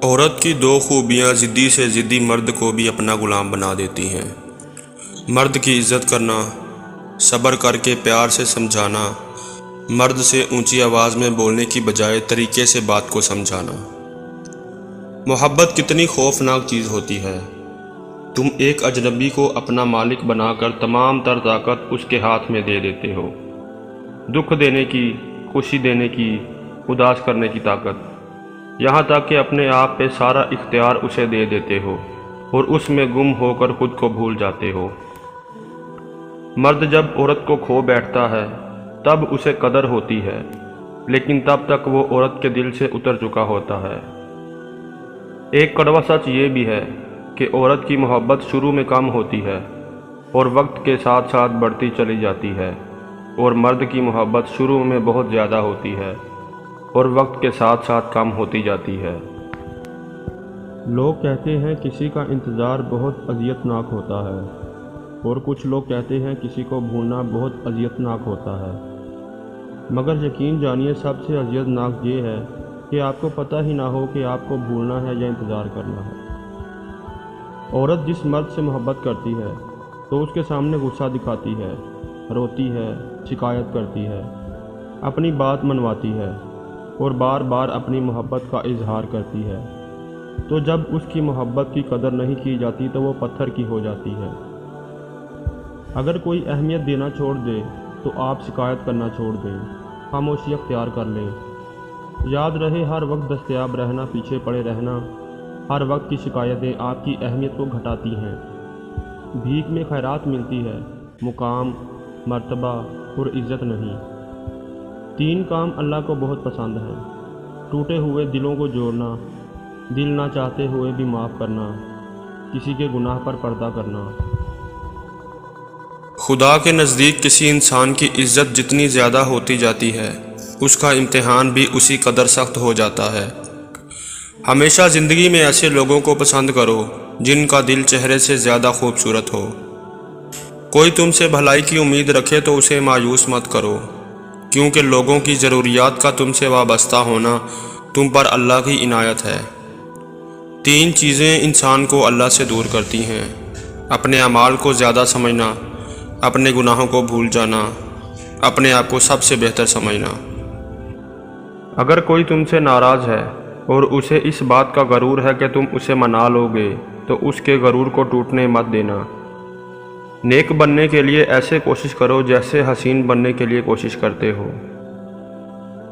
عورت کی دو خوبیاں ضدی سے ضدی مرد کو بھی اپنا غلام بنا دیتی ہیں۔ مرد کی عزت کرنا، صبر کر کے پیار سے سمجھانا، مرد سے اونچی آواز میں بولنے کی بجائے طریقے سے بات کو سمجھانا۔ محبت کتنی خوفناک چیز ہوتی ہے۔ تم ایک اجنبی کو اپنا مالک بنا کر تمام تر طاقت اس کے ہاتھ میں دے دیتے ہو، دکھ دینے کی، خوشی دینے کی، اداس کرنے کی طاقت، یہاں تک کہ اپنے آپ پہ سارا اختیار اسے دے دیتے ہو اور اس میں گم ہو کر خود کو بھول جاتے ہو۔ مرد جب عورت کو کھو بیٹھتا ہے تب اسے قدر ہوتی ہے، لیکن تب تک وہ عورت کے دل سے اتر چکا ہوتا ہے۔ ایک کڑوا سچ یہ بھی ہے کہ عورت کی محبت شروع میں کم ہوتی ہے اور وقت کے ساتھ ساتھ بڑھتی چلی جاتی ہے، اور مرد کی محبت شروع میں بہت زیادہ ہوتی ہے اور وقت کے ساتھ ساتھ کم ہوتی جاتی ہے۔ لوگ کہتے ہیں کسی کا انتظار بہت اذیت ناک ہوتا ہے، اور کچھ لوگ کہتے ہیں کسی کو بھولنا بہت اذیت ناک ہوتا ہے، مگر یقین جانیے سب سے اذیت ناک یہ ہے کہ آپ کو پتہ ہی نہ ہو کہ آپ کو بھولنا ہے یا انتظار کرنا ہے۔ عورت جس مرد سے محبت کرتی ہے تو اس کے سامنے غصہ دکھاتی ہے، روتی ہے، شکایت کرتی ہے، اپنی بات منواتی ہے اور بار بار اپنی محبت کا اظہار کرتی ہے، تو جب اس کی محبت کی قدر نہیں کی جاتی تو وہ پتھر کی ہو جاتی ہے۔ اگر کوئی اہمیت دینا چھوڑ دے تو آپ شکایت کرنا چھوڑ دیں، خاموشی اختیار کر لیں۔ یاد رہے، ہر وقت دستیاب رہنا، پیچھے پڑے رہنا، ہر وقت کی شکایتیں آپ کی اہمیت کو گھٹاتی ہیں۔ بھیک میں خیرات ملتی ہے، مقام، مرتبہ اور عزت نہیں۔ 3 کام اللہ کو بہت پسند ہیں: ٹوٹے ہوئے دلوں کو جوڑنا، دل نہ چاہتے ہوئے بھی معاف کرنا، کسی کے گناہ پر پردہ کرنا۔ خدا کے نزدیک کسی انسان کی عزت جتنی زیادہ ہوتی جاتی ہے، اس کا امتحان بھی اسی قدر سخت ہو جاتا ہے۔ ہمیشہ زندگی میں ایسے لوگوں کو پسند کرو جن کا دل چہرے سے زیادہ خوبصورت ہو۔ کوئی تم سے بھلائی کی امید رکھے تو اسے مایوس مت کرو، کیونکہ لوگوں کی ضروریات کا تم سے وابستہ ہونا تم پر اللہ کی عنایت ہے۔ 3 چیزیں انسان کو اللہ سے دور کرتی ہیں: اپنے اعمال کو زیادہ سمجھنا، اپنے گناہوں کو بھول جانا، اپنے آپ کو سب سے بہتر سمجھنا۔ اگر کوئی تم سے ناراض ہے اور اسے اس بات کا غرور ہے کہ تم اسے منا لو گے تو اس کے غرور کو ٹوٹنے مت دینا۔ نیک بننے کے لیے ایسے کوشش کرو جیسے حسین بننے کے لیے کوشش کرتے ہو۔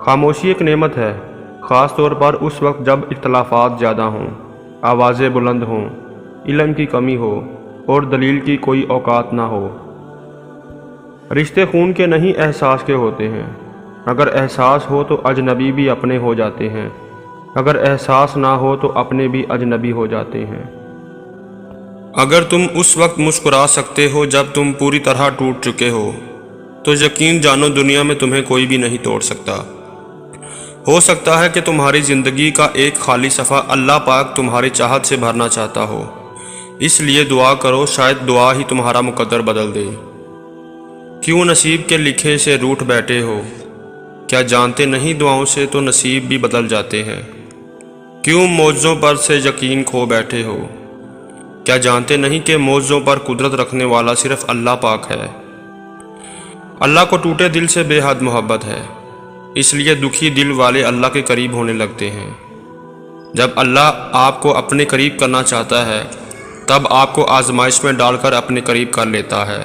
خاموشی ایک نعمت ہے، خاص طور پر اس وقت جب اختلافات زیادہ ہوں، آوازیں بلند ہوں، علم کی کمی ہو اور دلیل کی کوئی اوقات نہ ہو۔ رشتے خون کے نہیں احساس کے ہوتے ہیں۔ اگر احساس ہو تو اجنبی بھی اپنے ہو جاتے ہیں، اگر احساس نہ ہو تو اپنے بھی اجنبی ہو جاتے ہیں۔ اگر تم اس وقت مسکرا سکتے ہو جب تم پوری طرح ٹوٹ چکے ہو، تو یقین جانو دنیا میں تمہیں کوئی بھی نہیں توڑ سکتا۔ ہو سکتا ہے کہ تمہاری زندگی کا ایک خالی صفحہ اللہ پاک تمہاری چاہت سے بھرنا چاہتا ہو، اس لیے دعا کرو، شاید دعا ہی تمہارا مقدر بدل دے۔ کیوں نصیب کے لکھے سے روٹھ بیٹھے ہو؟ کیا جانتے نہیں دعاؤں سے تو نصیب بھی بدل جاتے ہیں؟ کیوں معجزوں پر سے یقین کھو بیٹھے ہو؟ کیا جانتے نہیں کہ معجزوں پر قدرت رکھنے والا صرف اللہ پاک ہے؟ اللہ کو ٹوٹے دل سے بے حد محبت ہے، اس لیے دکھی دل والے اللہ کے قریب ہونے لگتے ہیں۔ جب اللہ آپ کو اپنے قریب کرنا چاہتا ہے تب آپ کو آزمائش میں ڈال کر اپنے قریب کر لیتا ہے۔